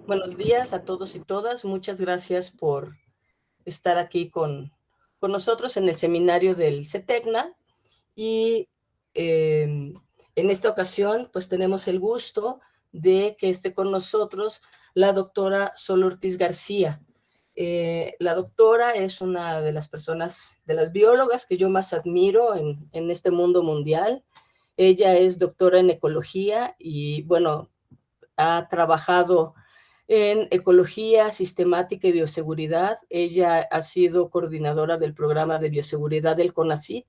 Buenos días a todos y todas. Muchas gracias por estar aquí con nosotros en el seminario del CETECNA. Y en esta ocasión, pues tenemos el gusto de que esté con nosotros la doctora Sol Ortiz García. La doctora es una de las personas, de las biólogas que yo más admiro en este mundo mundial. Ella es doctora en ecología y, bueno, ha trabajado en ecología sistemática y bioseguridad. Ella ha sido coordinadora del programa de bioseguridad del CONACYT.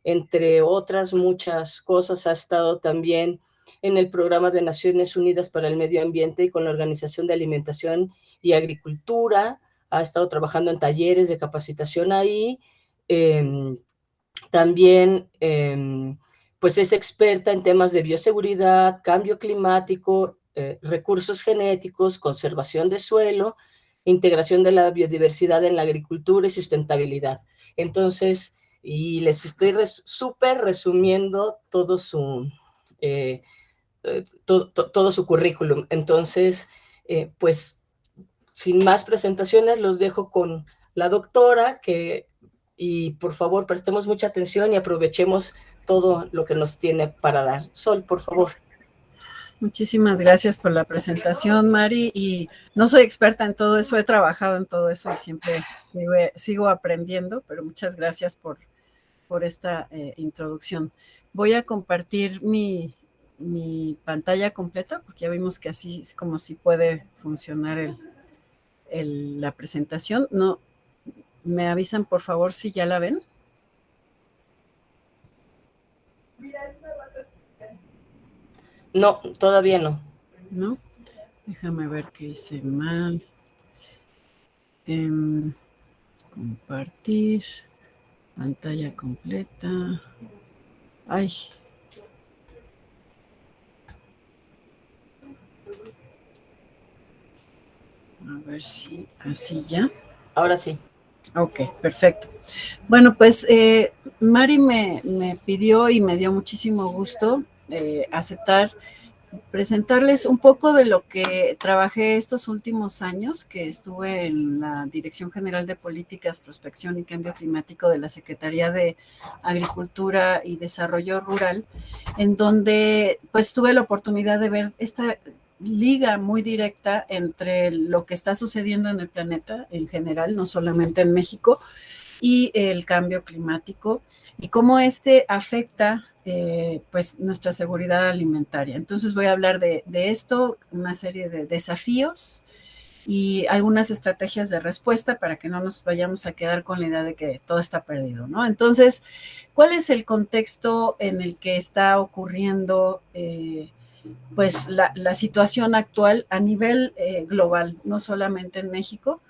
Entre otras muchas cosas, ha estado también en el programa de Naciones Unidas para el Medio Ambiente y con la Organización de Alimentación y Agricultura. Ha estado trabajando en talleres de capacitación ahí. También pues es experta en temas de bioseguridad, cambio climático, recursos genéticos, conservación de suelo, integración de la biodiversidad en la agricultura y sustentabilidad. Entonces, y les estoy súper resumiendo todo todo su currículum. Entonces, pues, sin más presentaciones, los dejo con la doctora, y por favor prestemos mucha atención y aprovechemos todo lo que nos tiene para dar. Sol, por favor. Muchísimas gracias por la presentación, Mari, y no soy experta en todo eso, he trabajado en todo eso y siempre sigo aprendiendo, pero muchas gracias por esta introducción. Voy a compartir mi pantalla completa, porque ya vimos que así es como si puede funcionar la presentación. No, ¿me avisan, por favor, si ya la ven? No, todavía no. ¿No? Déjame ver qué hice mal. Compartir pantalla completa. Ay. A ver si así ya. Ahora sí. Ok, perfecto. Bueno, pues Mari me pidió y me dio muchísimo gusto aceptar presentarles un poco de lo que trabajé estos últimos años, que estuve en la Dirección General de Políticas, Prospección y Cambio Climático de la Secretaría de Agricultura y Desarrollo Rural, en donde pues tuve la oportunidad de ver esta liga muy directa entre lo que está sucediendo en el planeta en general, no solamente en México, y el cambio climático y cómo este afecta pues nuestra seguridad alimentaria. Entonces voy a hablar de esto, una serie de desafíos y algunas estrategias de respuesta para que no nos vayamos a quedar con la idea de que todo está perdido, ¿no? Entonces, ¿cuál es el contexto en el que está ocurriendo pues la situación actual a nivel global, no solamente en México?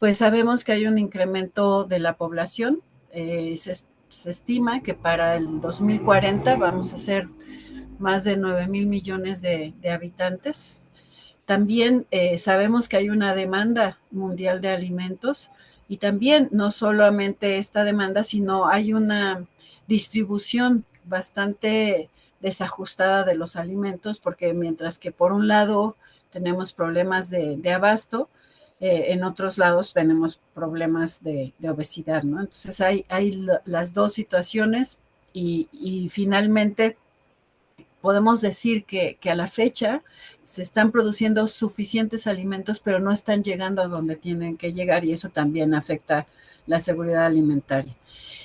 Pues sabemos que hay un incremento de la población. Se estima que para el 2040 vamos a ser más de 9,000 millones de habitantes. También sabemos que hay una demanda mundial de alimentos y también no solamente esta demanda, sino hay una distribución bastante desajustada de los alimentos, porque mientras que por un lado tenemos problemas de abasto, en otros lados tenemos problemas de obesidad, ¿no? Entonces hay las dos situaciones y finalmente podemos decir que a la fecha se están produciendo suficientes alimentos, pero no están llegando a donde tienen que llegar y eso también afecta la seguridad alimentaria.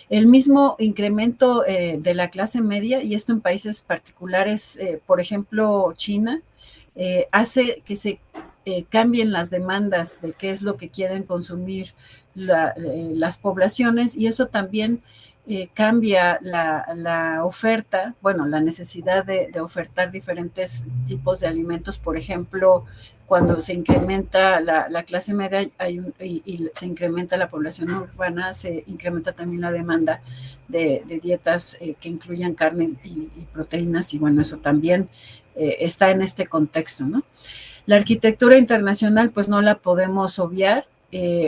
El mismo incremento de la clase media, y esto en países particulares, por ejemplo, China, hace que se cambien las demandas de qué es lo que quieren consumir las poblaciones y eso también cambia la oferta, bueno, la necesidad de ofertar diferentes tipos de alimentos. Por ejemplo, cuando se incrementa la clase media y se incrementa la población urbana, se incrementa también la demanda de dietas que incluyan carne y proteínas, y bueno, eso también está en este contexto, ¿no? La arquitectura internacional, pues no la podemos obviar.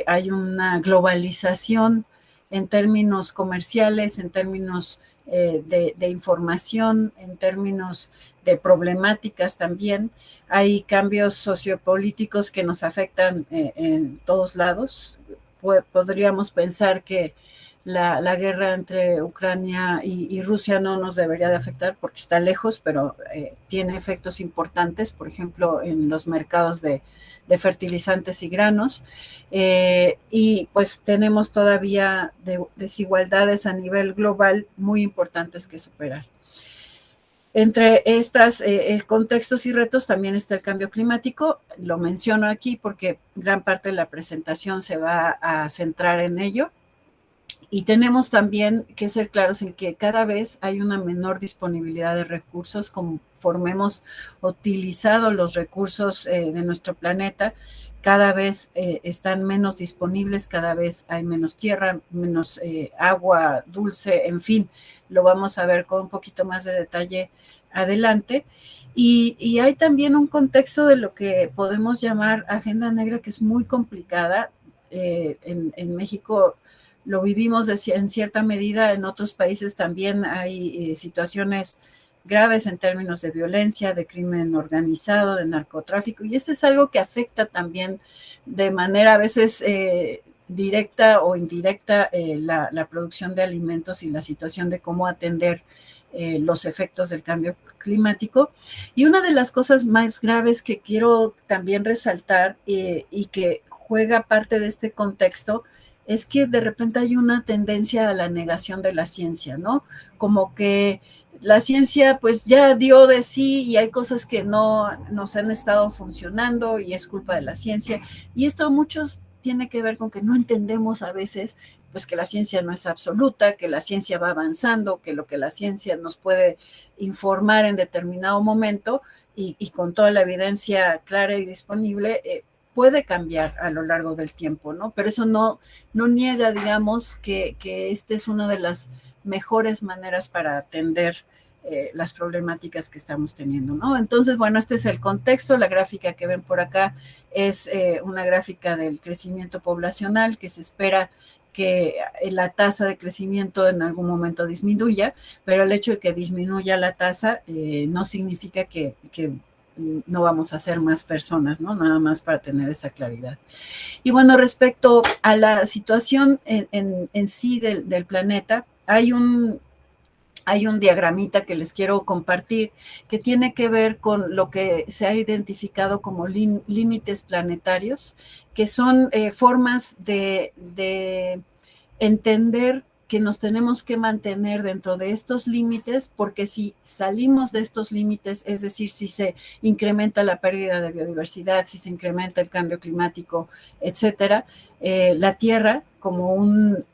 Hay una globalización en términos comerciales, en términos de información, en términos de problemáticas también. Hay cambios sociopolíticos que nos afectan en todos lados. Podríamos pensar que la guerra entre Ucrania y Rusia no nos debería de afectar porque está lejos, pero tiene efectos importantes, por ejemplo, en los mercados de fertilizantes y granos. Y pues tenemos todavía desigualdades a nivel global muy importantes que superar. Entre estos contextos y retos también está el cambio climático. Lo menciono aquí porque gran parte de la presentación se va a centrar en ello. Y tenemos también que ser claros en que cada vez hay una menor disponibilidad de recursos conforme hemos utilizado los recursos de nuestro planeta. Cada vez están menos disponibles, cada vez hay menos tierra, menos agua dulce, en fin, lo vamos a ver con un poquito más de detalle adelante. Y hay también un contexto de lo que podemos llamar agenda negra, que es muy complicada. En México lo vivimos en cierta medida, en otros países también hay situaciones graves en términos de violencia, de crimen organizado, de narcotráfico, y eso es algo que afecta también de manera a veces directa o indirecta la producción de alimentos y la situación de cómo atender los efectos del cambio climático. Y una de las cosas más graves que quiero también resaltar y que juega parte de este contexto es que de repente hay una tendencia a la negación de la ciencia, ¿no? Como que la ciencia pues ya dio de sí y hay cosas que no nos han estado funcionando y es culpa de la ciencia. Y esto muchos tiene que ver con que no entendemos a veces pues que la ciencia no es absoluta, que la ciencia va avanzando, que lo que la ciencia nos puede informar en determinado momento y con toda la evidencia clara y disponible, puede cambiar a lo largo del tiempo, ¿no? Pero eso no niega, digamos, que esta es una de las mejores maneras para atender las problemáticas que estamos teniendo, ¿no? Entonces, bueno, este es el contexto. La gráfica que ven por acá es una gráfica del crecimiento poblacional que se espera que la tasa de crecimiento en algún momento disminuya, pero el hecho de que disminuya la tasa no significa que no vamos a ser más personas, ¿no? Nada más para tener esa claridad. Y bueno, respecto a la situación en sí del planeta, hay un diagramita que les quiero compartir que tiene que ver con lo que se ha identificado como límites planetarios, que son formas de entender que nos tenemos que mantener dentro de estos límites, porque si salimos de estos límites, es decir, si se incrementa la pérdida de biodiversidad, si se incrementa el cambio climático, etcétera, la Tierra, como un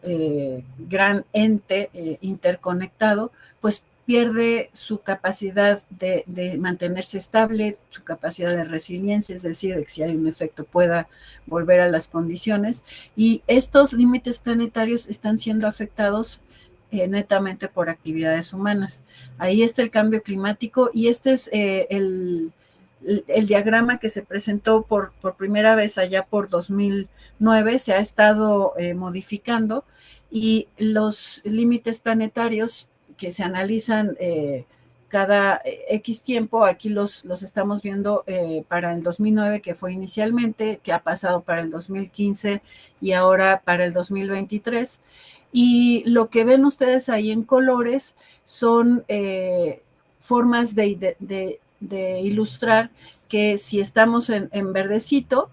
gran ente interconectado, pues pierde su capacidad de mantenerse estable, su capacidad de resiliencia, es decir, de que si hay un efecto pueda volver a las condiciones. Y estos límites planetarios están siendo afectados netamente por actividades humanas. Ahí está el cambio climático y este es el diagrama que se presentó por primera vez allá por 2009, se ha estado modificando y los límites planetarios que se analizan cada X tiempo, aquí los estamos viendo para el 2009, que fue inicialmente, que ha pasado para el 2015 y ahora para el 2023. Y lo que ven ustedes ahí en colores son formas de ilustrar que si estamos en verdecito,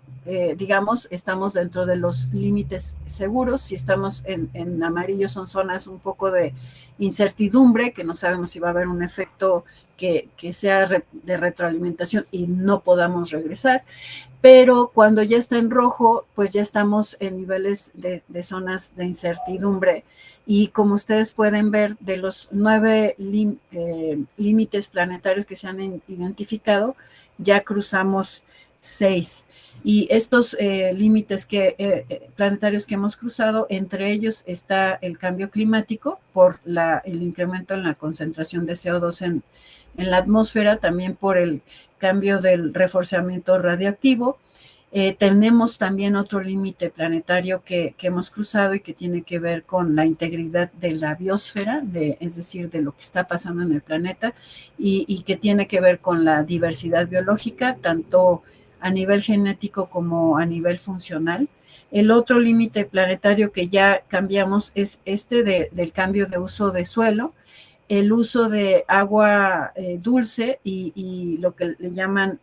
digamos, estamos dentro de los límites seguros. Si estamos en amarillo, son zonas un poco de incertidumbre, que no sabemos si va a haber un efecto que sea de retroalimentación y no podamos regresar. Pero cuando ya está en rojo, pues ya estamos en niveles de zonas de incertidumbre. Y como ustedes pueden ver, de los 9 límites planetarios que se han identificado, ya cruzamos 6. Y estos límites planetarios que hemos cruzado, entre ellos está el cambio climático por el incremento en la concentración de CO2 en la atmósfera, también por el cambio del reforzamiento radioactivo Tenemos también otro límite planetario que hemos cruzado y que tiene que ver con la integridad de la biosfera, es decir, de lo que está pasando en el planeta, y que tiene que ver con la diversidad biológica, tanto a nivel genético como a nivel funcional. El otro límite planetario que ya cambiamos es del cambio de uso de suelo, el uso de agua dulce y lo que le llaman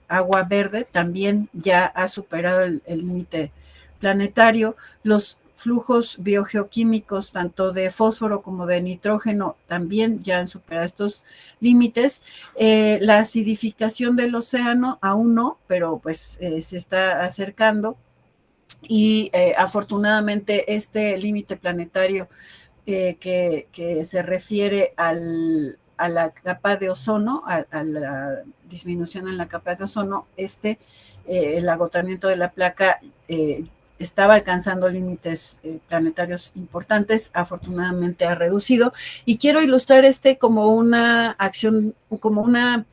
agua verde también ya ha superado el límite planetario. Los flujos biogeoquímicos, tanto de fósforo como de nitrógeno, también ya han superado estos límites. La acidificación del océano aún no, pero pues se está acercando. Y afortunadamente este límite planetario que se refiere a la capa de ozono, a la disminución en la capa de ozono, el agotamiento de la placa estaba alcanzando límites planetarios importantes, afortunadamente ha reducido, y quiero ilustrar como una acción, como una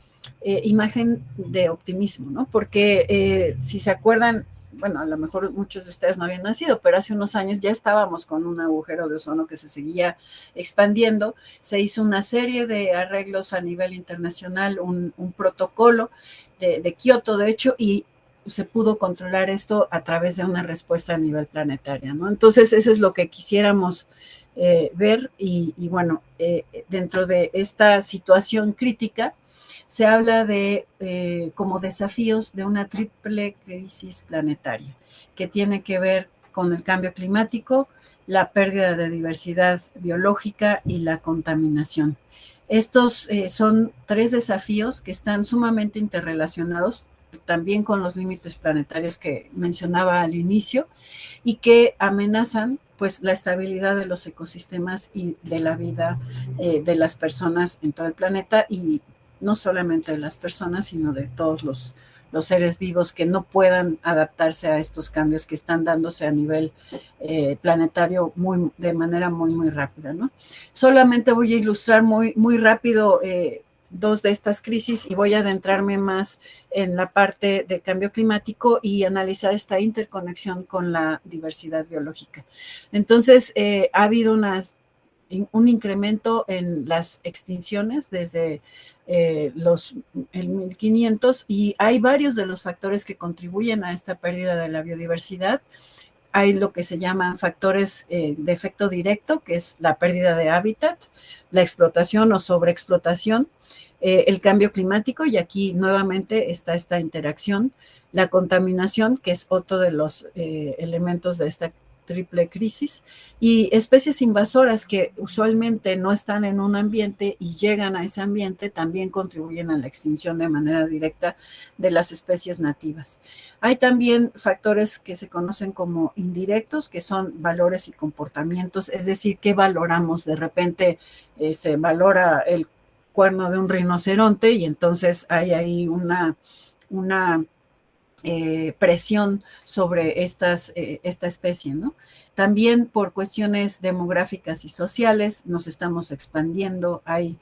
imagen de optimismo, ¿no? Porque si se acuerdan, bueno, a lo mejor muchos de ustedes no habían nacido, pero hace unos años ya estábamos con un agujero de ozono que se seguía expandiendo. Se hizo una serie de arreglos a nivel internacional, un protocolo de Kioto, de hecho, y se pudo controlar esto a través de una respuesta a nivel planetaria, ¿no? Entonces, eso es lo que quisiéramos ver y bueno, dentro de esta situación crítica, se habla de como desafíos de una triple crisis planetaria que tiene que ver con el cambio climático, la pérdida de diversidad biológica y la contaminación. Estos son tres desafíos que están sumamente interrelacionados también con los límites planetarios que mencionaba al inicio y que amenazan pues la estabilidad de los ecosistemas y de la vida de las personas en todo el planeta y no solamente de las personas, sino de todos los seres vivos que no puedan adaptarse a estos cambios que están dándose a nivel planetario de manera muy rápida, ¿no? Solamente voy a ilustrar muy rápido dos de estas crisis y voy a adentrarme más en la parte de cambio climático y analizar esta interconexión con la diversidad biológica. Entonces, ha habido un incremento en las extinciones desde el 1500 y hay varios de los factores que contribuyen a esta pérdida de la biodiversidad. Hay lo que se llaman factores de efecto directo, que es la pérdida de hábitat, la explotación o sobreexplotación, el cambio climático, y aquí nuevamente está esta interacción, la contaminación, que es otro de los elementos de esta triple crisis, y especies invasoras que usualmente no están en un ambiente y llegan a ese ambiente también contribuyen a la extinción de manera directa de las especies nativas. Hay también factores que se conocen como indirectos, que son valores y comportamientos, es decir, ¿qué valoramos? De repente se valora el cuerno de un rinoceronte y entonces hay ahí una presión sobre esta especie, ¿no? También por cuestiones demográficas y sociales nos estamos expandiendo, hay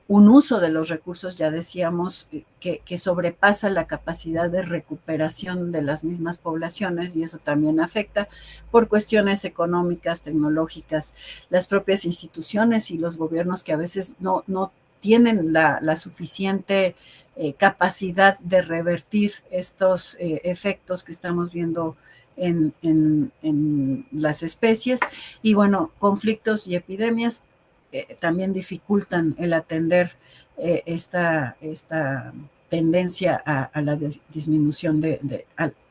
un uso de los recursos, ya decíamos, que sobrepasa la capacidad de recuperación de las mismas poblaciones y eso también afecta por cuestiones económicas, tecnológicas, las propias instituciones y los gobiernos que a veces no tienen la suficiente capacidad de revertir estos efectos que estamos viendo en las especies. Y bueno, conflictos y epidemias también dificultan el atender esta tendencia a la disminución de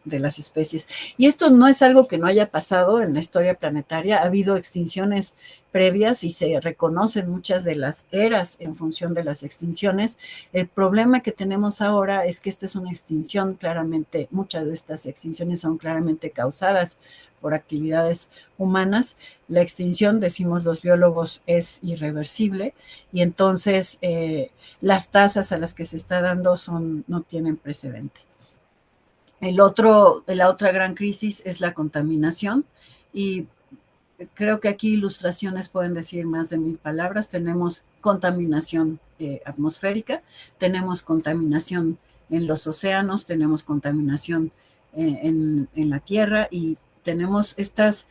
las especies. Y esto no es algo que no haya pasado en la historia planetaria, ha habido extinciones previas y se reconocen muchas de las eras en función de las extinciones. El problema que tenemos ahora es que esta es una extinción claramente, muchas de estas extinciones son claramente causadas por actividades humanas. La extinción, decimos los biólogos, es irreversible y entonces las tasas a las que se está dando no tienen precedente. La otra gran crisis es la contaminación y creo que aquí ilustraciones pueden decir más de 1000 palabras. Tenemos contaminación atmosférica, tenemos contaminación en los océanos, tenemos contaminación en la tierra y tenemos estas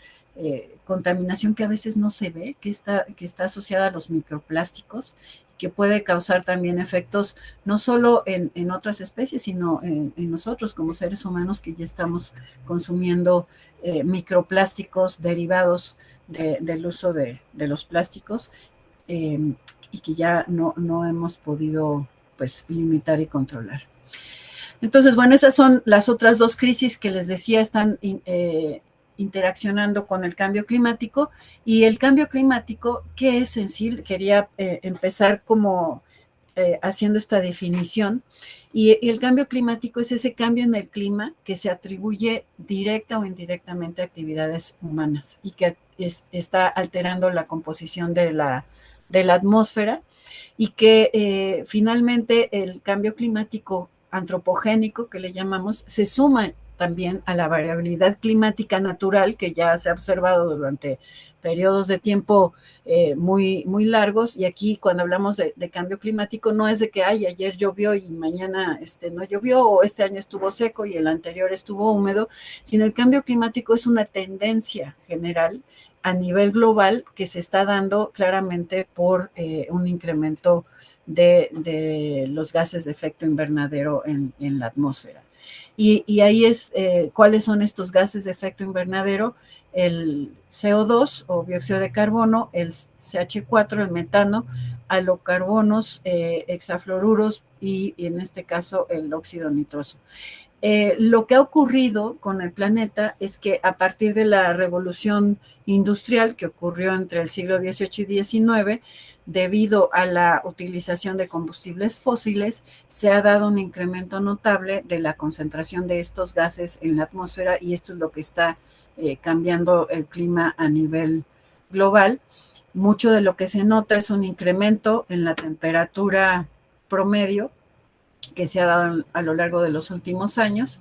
contaminación que a veces no se ve, que está asociada a los microplásticos, que puede causar también efectos no solo en otras especies, sino en nosotros como seres humanos que ya estamos consumiendo microplásticos derivados del uso de los plásticos y que ya no hemos podido pues limitar y controlar. Entonces, bueno, esas son las otras dos crisis que les decía están interaccionando con el cambio climático. Y el cambio climático, ¿qué es en sí? Quería empezar como haciendo esta definición. Y el cambio climático es ese cambio en el clima que se atribuye directa o indirectamente a actividades humanas y que está alterando la composición de la atmósfera y que finalmente el cambio climático antropogénico que le llamamos se suma también a la variabilidad climática natural que ya se ha observado durante periodos de tiempo muy, muy largos. Y aquí cuando hablamos de cambio climático no es de que ayer llovió y mañana no llovió, o este año estuvo seco y el anterior estuvo húmedo, sino el cambio climático es una tendencia general a nivel global que se está dando claramente por un incremento de los gases de efecto invernadero en la atmósfera. Y ahí es cuáles son estos gases de efecto invernadero: el CO2 o dióxido de carbono, el CH4, el metano, halocarbonos, hexafluoruros y en este caso el óxido nitroso. Lo que ha ocurrido con el planeta es que a partir de la revolución industrial que ocurrió entre el siglo XVIII y XIX, debido a la utilización de combustibles fósiles, se ha dado un incremento notable de la concentración de estos gases en la atmósfera y esto es lo que está cambiando el clima a nivel global. Mucho de lo que se nota es un incremento en la temperatura promedio que se ha dado a lo largo de los últimos años.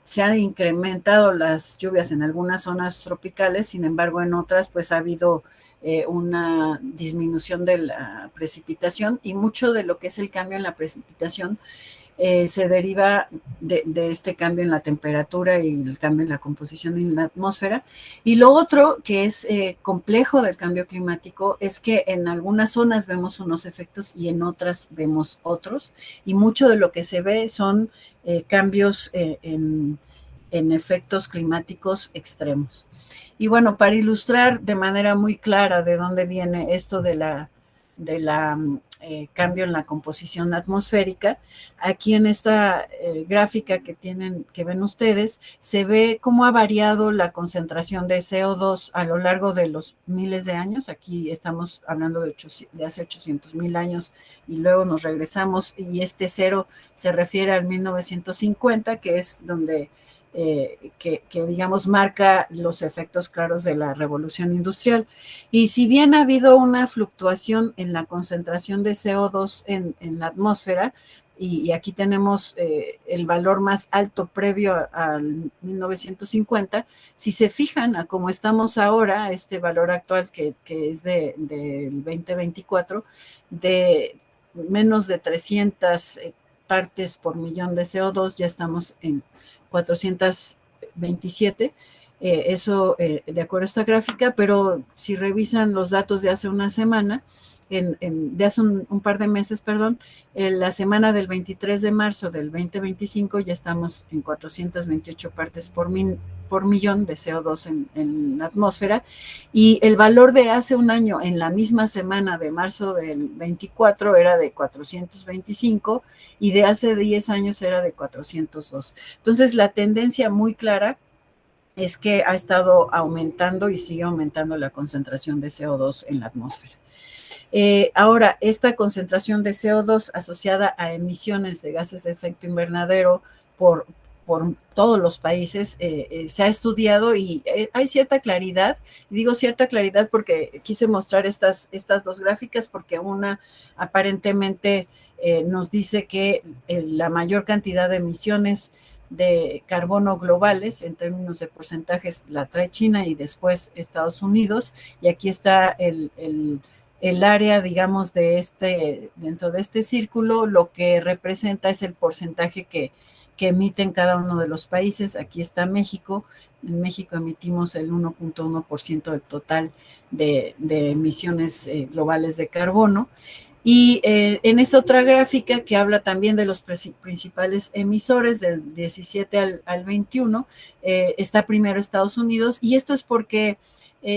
Se han incrementado las lluvias en algunas zonas tropicales, sin embargo en otras pues ha habido una disminución de la precipitación y mucho de lo que es el cambio en la precipitación se deriva de este cambio en la temperatura y el cambio en la composición en la atmósfera. Y lo otro que es complejo del cambio climático es que en algunas zonas vemos unos efectos y en otras vemos otros, y mucho de lo que se ve son cambios en efectos climáticos extremos. Y bueno, para ilustrar de manera muy clara de dónde viene esto de la cambio en la composición atmosférica, aquí en esta gráfica que ven ustedes, se ve cómo ha variado la concentración de CO2 a lo largo de los miles de años. Aquí estamos hablando de hace 800,000 años y luego nos regresamos, y este cero se refiere al 1950, que es donde que digamos marca los efectos claros de la revolución industrial. Y si bien ha habido una fluctuación en la concentración de CO2 en la atmósfera, y aquí tenemos el valor más alto previo al 1950, si se fijan a cómo estamos ahora, este valor actual que es del 2024, de menos de 300 partes por millón de CO2, ya estamos en 427, eso de acuerdo a esta gráfica, pero si revisan los datos de hace una semana, de hace un par de meses, perdón, en la semana del 23 de marzo del 2025 ya estamos en 428 partes por millón de CO2 en la atmósfera, y el valor de hace un año en la misma semana de marzo del 24 era de 425 y de hace 10 años era de 402. Entonces la tendencia muy clara es que ha estado aumentando y sigue aumentando la concentración de CO2 en la atmósfera. Ahora, esta concentración de CO2 asociada a emisiones de gases de efecto invernadero por todos los países se ha estudiado y hay cierta claridad. Digo cierta claridad porque quise mostrar estas dos gráficas, porque una aparentemente nos dice que la mayor cantidad de emisiones de carbono globales en términos de porcentajes la trae China y después Estados Unidos, y aquí está el área, digamos, dentro de este círculo, lo que representa es el porcentaje que emiten cada uno de los países. Aquí está México. En México emitimos el 1.1% del total de emisiones globales de carbono. Y en esta otra gráfica que habla también de los principales emisores del 17 al 21, está primero Estados Unidos, y esto es porque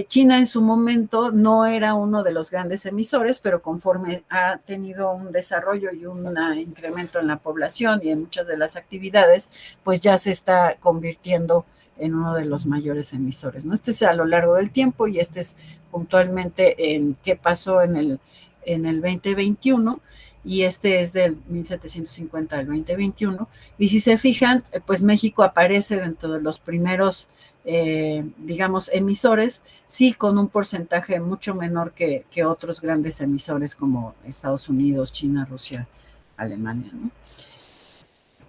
China en su momento no era uno de los grandes emisores, pero conforme ha tenido un desarrollo y un incremento en la población y en muchas de las actividades, pues ya se está convirtiendo en uno de los mayores emisores, ¿no? Este es a lo largo del tiempo y este es puntualmente en qué pasó en el 2021, y este es del 1750 al 2021, y si se fijan, pues México aparece dentro de los primeros, digamos, emisores, sí, con un porcentaje mucho menor que otros grandes emisores como Estados Unidos, China, Rusia, Alemania, ¿no?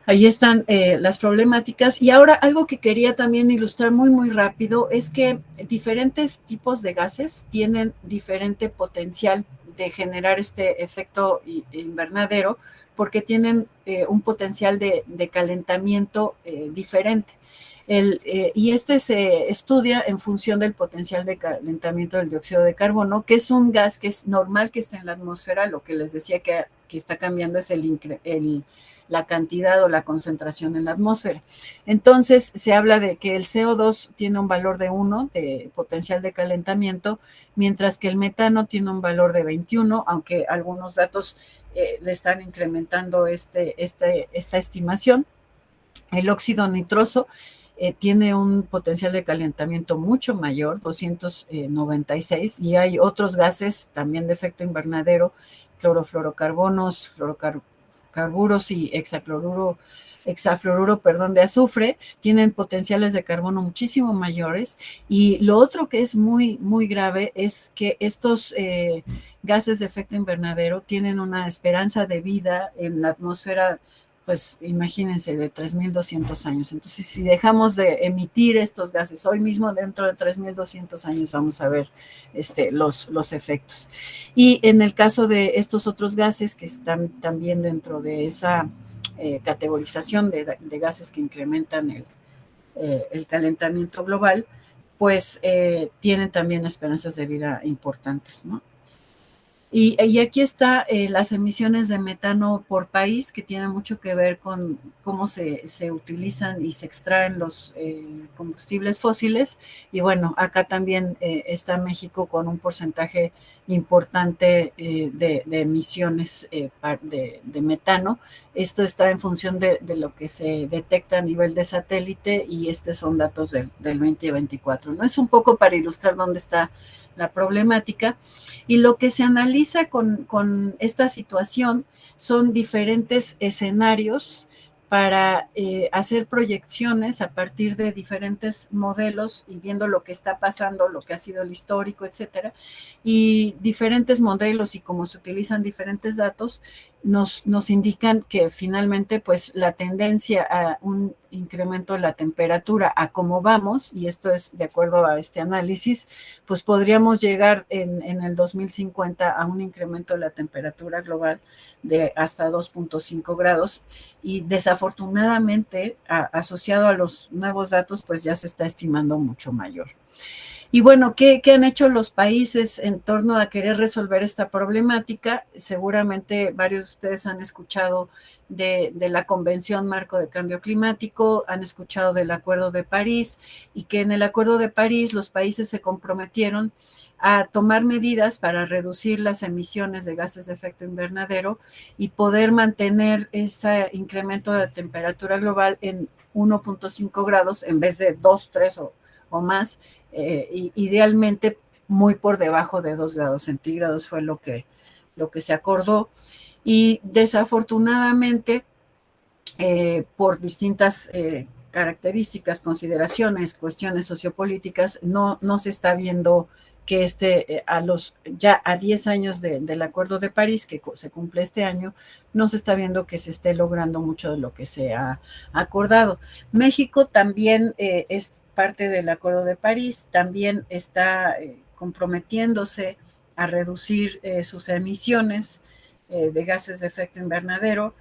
Ahí están las problemáticas. Y ahora algo que quería también ilustrar muy, muy rápido es que diferentes tipos de gases tienen diferente potencial de generar este efecto invernadero, porque tienen un potencial de calentamiento diferente. Y este se estudia en función del potencial de calentamiento del dióxido de carbono, que es un gas que es normal que esté en la atmósfera. Lo que les decía que está cambiando es la cantidad o la concentración en la atmósfera. Entonces, se habla de que el CO2 tiene un valor de 1 de potencial de calentamiento, mientras que el metano tiene un valor de 21, aunque algunos datos le están incrementando esta estimación. El óxido nitroso tiene un potencial de calentamiento mucho mayor, 296, y hay otros gases también de efecto invernadero, clorofluorocarbonos, fluorocarburos y hexafluoruro de azufre, tienen potenciales de carbono muchísimo mayores. Y lo otro que es muy, muy grave es que estos gases de efecto invernadero tienen una esperanza de vida en la atmósfera, pues imagínense, de 3.200 años. Entonces, si dejamos de emitir estos gases hoy mismo, dentro de 3.200 años vamos a ver los efectos. Y en el caso de estos otros gases que están también dentro de esa categorización de gases que incrementan el calentamiento global, pues tienen también esperanzas de vida importantes, ¿no? Y aquí está las emisiones de metano por país, que tienen mucho que ver con cómo se utilizan y se extraen los combustibles fósiles. Y bueno, acá también está México con un porcentaje importante de emisiones de metano. Esto está en función de lo que se detecta a nivel de satélite, y estos son datos del 2024, ¿no? Es un poco para ilustrar dónde está la problemática. Y lo que se analiza con esta situación son diferentes escenarios para hacer proyecciones a partir de diferentes modelos y viendo lo que está pasando, lo que ha sido el histórico, etcétera, y diferentes modelos y cómo se utilizan diferentes datos nos indican que finalmente pues la tendencia a un incremento de la temperatura a cómo vamos, y esto es de acuerdo a este análisis, pues podríamos llegar en el 2050 a un incremento de la temperatura global de hasta 2.5 grados, y desafortunadamente asociado a los nuevos datos pues ya se está estimando mucho mayor. Y bueno, ¿qué han hecho los países en torno a querer resolver esta problemática? Seguramente varios de ustedes han escuchado de la Convención Marco de Cambio Climático, han escuchado del Acuerdo de París, y que en el Acuerdo de París los países se comprometieron a tomar medidas para reducir las emisiones de gases de efecto invernadero y poder mantener ese incremento de temperatura global en 1.5 grados en vez de 2, 3 o más, idealmente muy por debajo de 2 grados centígrados fue lo que se acordó. Y desafortunadamente, por distintas características, consideraciones, cuestiones sociopolíticas, no se está viendo que ya a 10 años del Acuerdo de París, que se cumple este año, no se está viendo que se esté logrando mucho de lo que se ha acordado. México también es parte del Acuerdo de París, también está comprometiéndose a reducir sus emisiones de gases de efecto invernadero.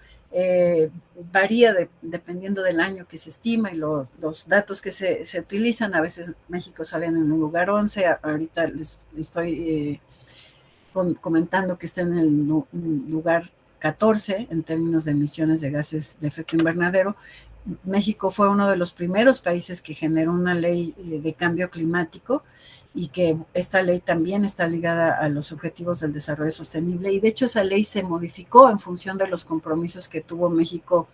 Varía dependiendo del año que se estima y los datos que se utilizan. A veces México sale en un lugar 11, ahorita les estoy comentando que está en el lugar 14 en términos de emisiones de gases de efecto invernadero. México fue uno de los primeros países que generó una ley de cambio climático, y que esta ley también está ligada a los objetivos del desarrollo sostenible, y de hecho esa ley se modificó en función de los compromisos que tuvo México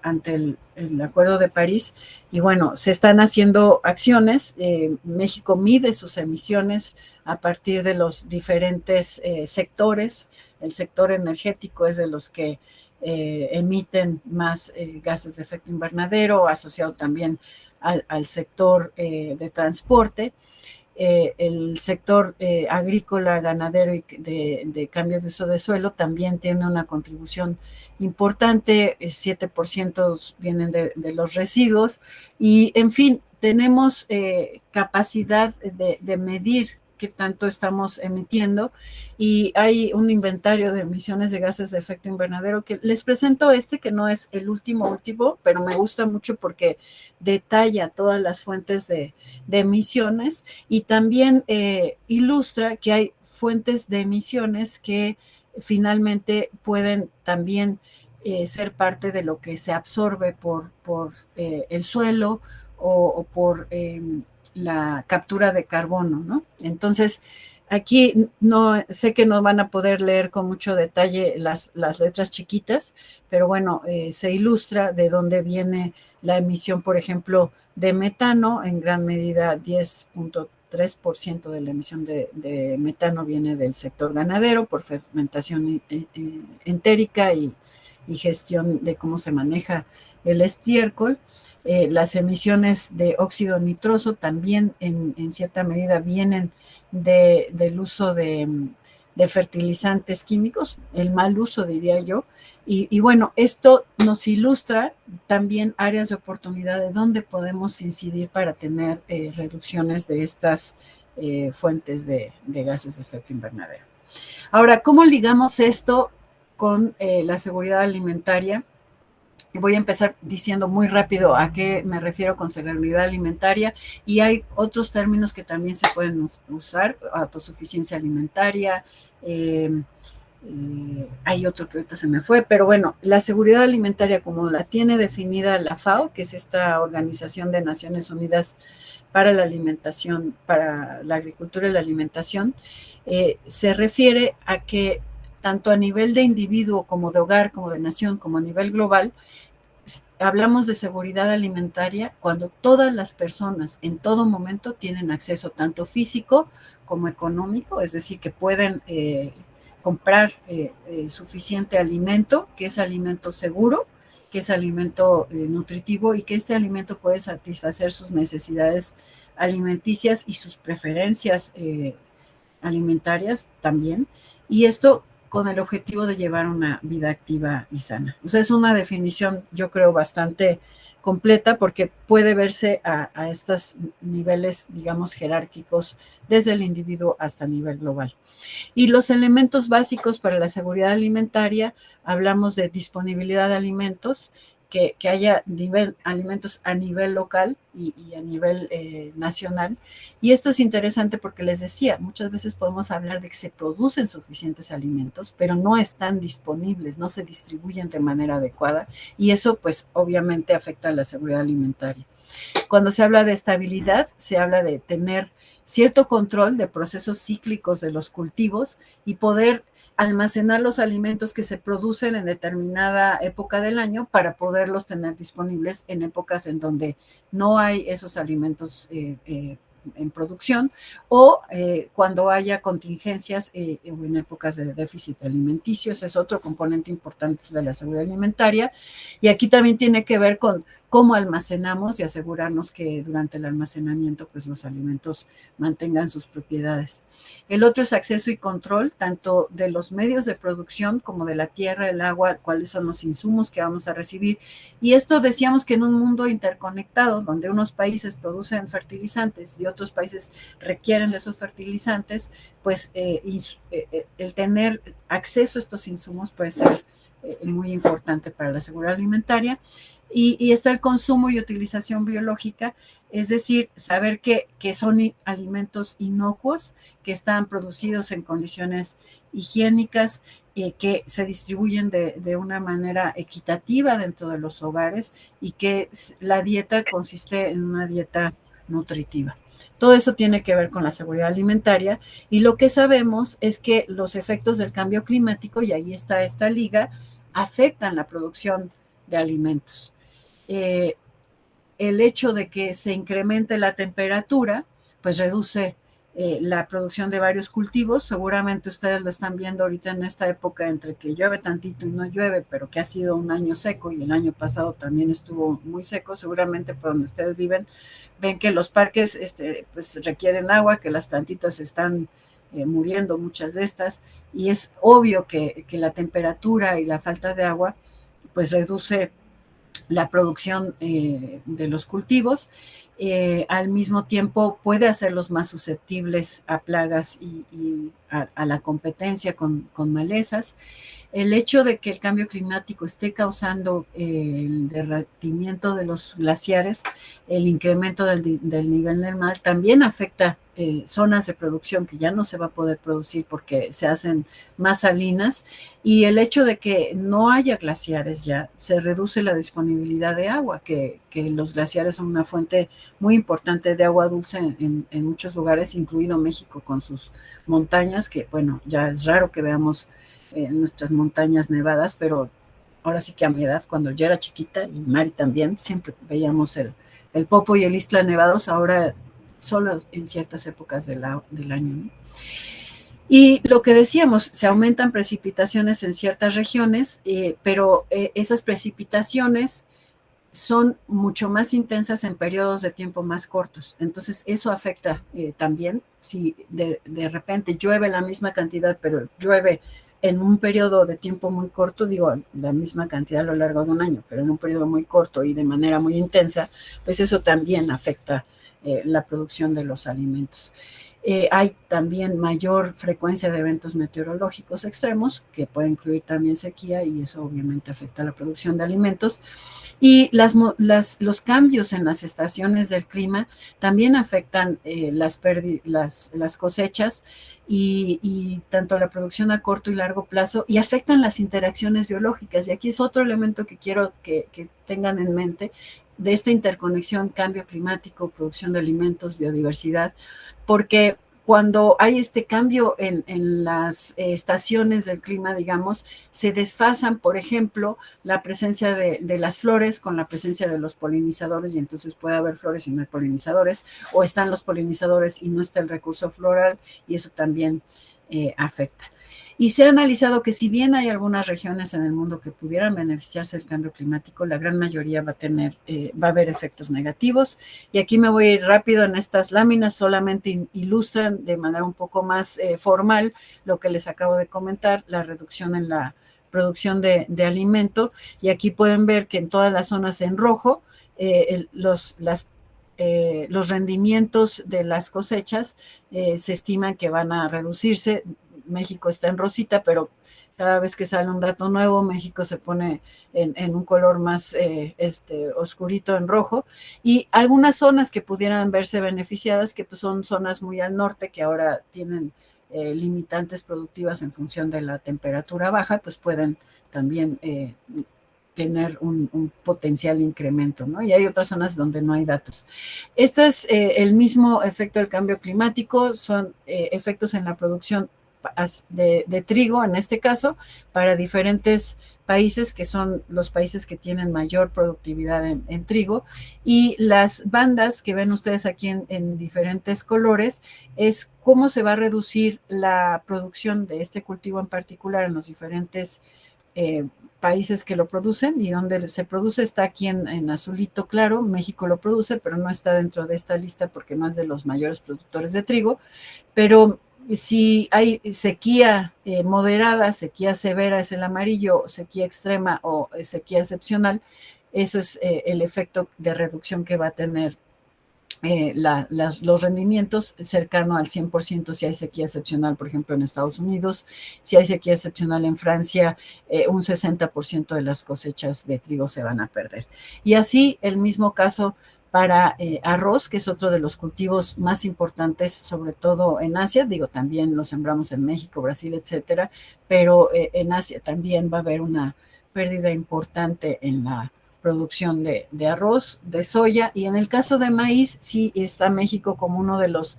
ante el Acuerdo de París. Y bueno, se están haciendo acciones. México mide sus emisiones a partir de los diferentes sectores. El sector energético es de los que emiten más gases de efecto invernadero, asociado también al sector de transporte. El sector agrícola, ganadero y de cambio de uso de suelo también tiene una contribución importante. 7% vienen de los residuos, y en fin, tenemos capacidad de medir qué tanto estamos emitiendo, y hay un inventario de emisiones de gases de efecto invernadero que les presento, que no es el último, pero me gusta mucho porque detalla todas las fuentes de emisiones, y también ilustra que hay fuentes de emisiones que finalmente pueden también ser parte de lo que se absorbe por el suelo o por la captura de carbono, ¿no? Entonces, aquí no sé que no van a poder leer con mucho detalle las letras chiquitas, pero bueno, se ilustra de dónde viene la emisión, por ejemplo, de metano. En gran medida 10.3% de la emisión de metano viene del sector ganadero por fermentación entérica y gestión de cómo se maneja el estiércol. Las emisiones de óxido nitroso también en cierta medida vienen del uso de fertilizantes químicos, el mal uso, diría yo. Y bueno, esto nos ilustra también áreas de oportunidad de donde podemos incidir para tener reducciones de estas fuentes de gases de efecto invernadero. Ahora, ¿cómo ligamos esto con la seguridad alimentaria? Voy a empezar diciendo muy rápido a qué me refiero con seguridad alimentaria, y hay otros términos que también se pueden usar: autosuficiencia alimentaria, hay otro que ahorita se me fue, pero bueno, la seguridad alimentaria como la tiene definida la FAO, que es esta Organización de Naciones Unidas para la Alimentación, para la Agricultura y la Alimentación, se refiere a que tanto a nivel de individuo como de hogar, como de nación, como a nivel global, hablamos de seguridad alimentaria cuando todas las personas en todo momento tienen acceso tanto físico como económico, es decir, que pueden comprar suficiente alimento, que es alimento seguro, que es alimento nutritivo, y que este alimento puede satisfacer sus necesidades alimenticias y sus preferencias alimentarias también, y esto con el objetivo de llevar una vida activa y sana. O sea, es una definición, yo creo, bastante completa, porque puede verse a estos niveles, digamos, jerárquicos, desde el individuo hasta el nivel global. Y los elementos básicos para la seguridad alimentaria: hablamos de disponibilidad de alimentos, que haya alimentos a nivel local y a nivel nacional. Y esto es interesante porque les decía, muchas veces podemos hablar de que se producen suficientes alimentos, pero no están disponibles, no se distribuyen de manera adecuada, y eso pues obviamente afecta a la seguridad alimentaria. Cuando se habla de estabilidad, se habla de tener cierto control de procesos cíclicos de los cultivos y poder almacenar los alimentos que se producen en determinada época del año para poderlos tener disponibles en épocas en donde no hay esos alimentos en producción, o cuando haya contingencias o en épocas de déficit alimenticio. Ese es otro componente importante de la seguridad alimentaria, y aquí también tiene que ver con cómo almacenamos y asegurarnos que durante el almacenamiento pues los alimentos mantengan sus propiedades. El otro es acceso y control tanto de los medios de producción como de la tierra, el agua, cuáles son los insumos que vamos a recibir. Y esto decíamos que en un mundo interconectado, donde unos países producen fertilizantes y otros países requieren de esos fertilizantes, pues el tener acceso a estos insumos puede ser muy importante para la seguridad alimentaria. Y está el consumo y utilización biológica, es decir, saber que son alimentos inocuos, que están producidos en condiciones higiénicas, que se distribuyen de una manera equitativa dentro de los hogares y que la dieta consiste en una dieta nutritiva. Todo eso tiene que ver con la seguridad alimentaria y lo que sabemos es que los efectos del cambio climático, y ahí está esta liga, afectan la producción de alimentos. El hecho de que se incremente la temperatura, pues reduce la producción de varios cultivos. Seguramente ustedes lo están viendo ahorita en esta época entre que llueve tantito y no llueve, pero que ha sido un año seco y el año pasado también estuvo muy seco. Seguramente por donde ustedes viven, ven que los parques pues requieren agua, que las plantitas están muriendo, muchas de estas, y es obvio que la temperatura y la falta de agua pues reduce la producción de los cultivos, al mismo tiempo puede hacerlos más susceptibles a plagas y a la competencia con malezas. El hecho de que el cambio climático esté causando el derretimiento de los glaciares, el incremento del nivel del mar, también afecta zonas de producción que ya no se va a poder producir porque se hacen más salinas, y el hecho de que no haya glaciares ya, se reduce la disponibilidad de agua, que los glaciares son una fuente muy importante de agua dulce en muchos lugares, incluido México con sus montañas, que bueno, ya es raro que veamos nuestras montañas nevadas, pero ahora sí que a mi edad, cuando yo era chiquita, y Mari también, siempre veíamos el Popo y el Istla nevados, ahora solo en ciertas épocas del año, ¿no? Y lo que decíamos, se aumentan precipitaciones en ciertas regiones, pero esas precipitaciones son mucho más intensas en periodos de tiempo más cortos. Entonces, eso afecta también si de repente llueve la misma cantidad, pero llueve en un periodo de tiempo muy corto, digo, la misma cantidad a lo largo de un año, pero en un periodo muy corto y de manera muy intensa, pues eso también afecta la producción de los alimentos. Hay también mayor frecuencia de eventos meteorológicos extremos, que puede incluir también sequía, y eso obviamente afecta la producción de alimentos. Y los cambios en las estaciones del clima también afectan las cosechas y tanto la producción a corto y largo plazo, y afectan las interacciones biológicas. Y aquí es otro elemento que quiero que tengan en mente de esta interconexión, cambio climático, producción de alimentos, biodiversidad, porque cuando hay este cambio en las estaciones del clima, digamos, se desfasan, por ejemplo, la presencia de las flores con la presencia de los polinizadores, y entonces puede haber flores y no hay polinizadores, o están los polinizadores y no está el recurso floral, y eso también afecta. Y se ha analizado que si bien hay algunas regiones en el mundo que pudieran beneficiarse del cambio climático, la gran mayoría va a haber efectos negativos. Y aquí me voy a ir rápido en estas láminas, solamente ilustran de manera un poco más formal lo que les acabo de comentar, la reducción en la producción de alimento. Y aquí pueden ver que en todas las zonas en rojo, los rendimientos de las cosechas se estiman que van a reducirse. México está en rosita, pero cada vez que sale un dato nuevo, México se pone en un color más oscurito en rojo, y algunas zonas que pudieran verse beneficiadas, que pues son zonas muy al norte, que ahora tienen limitantes productivas en función de la temperatura baja, pues pueden también tener un potencial incremento, ¿no? Y hay otras zonas donde no hay datos. Este es el mismo efecto del cambio climático, son efectos en la producción de trigo, en este caso, para diferentes países, que son los países que tienen mayor productividad en trigo, y las bandas que ven ustedes aquí en diferentes colores es cómo se va a reducir la producción de este cultivo en particular en los diferentes países que lo producen, y donde se produce está aquí en azulito claro. México lo produce, pero no está dentro de esta lista porque no es de los mayores productores de trigo. Pero si hay sequía moderada, sequía severa es el amarillo, sequía extrema o sequía excepcional, eso es el efecto de reducción que va a tener los rendimientos, cercano al 100% si hay sequía excepcional, por ejemplo, en Estados Unidos. Si hay sequía excepcional en Francia, un 60% de las cosechas de trigo se van a perder. Y así el mismo caso para arroz, que es otro de los cultivos más importantes, sobre todo en Asia. Digo, también lo sembramos en México, Brasil, etcétera, pero en Asia también va a haber una pérdida importante en la producción de arroz, de soya, y en el caso de maíz, sí está México como uno de los